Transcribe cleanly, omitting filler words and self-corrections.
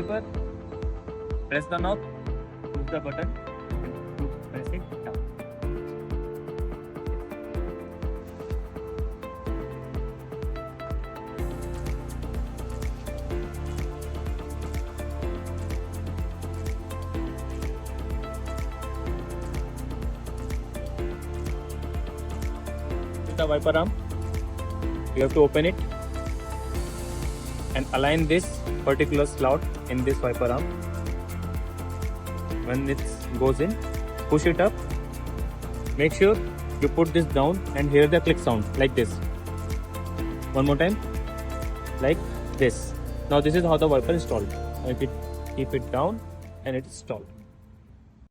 wiper, press the knob, push the button, and press it down. With the wiper arm, you have to open it and align this particular slot in this wiper arm. When it goes in, push it up. Make sure you put this down and hear the click sound like this. One more time, like this. Now this is how the wiper is installed. If you keep it down and it is installed.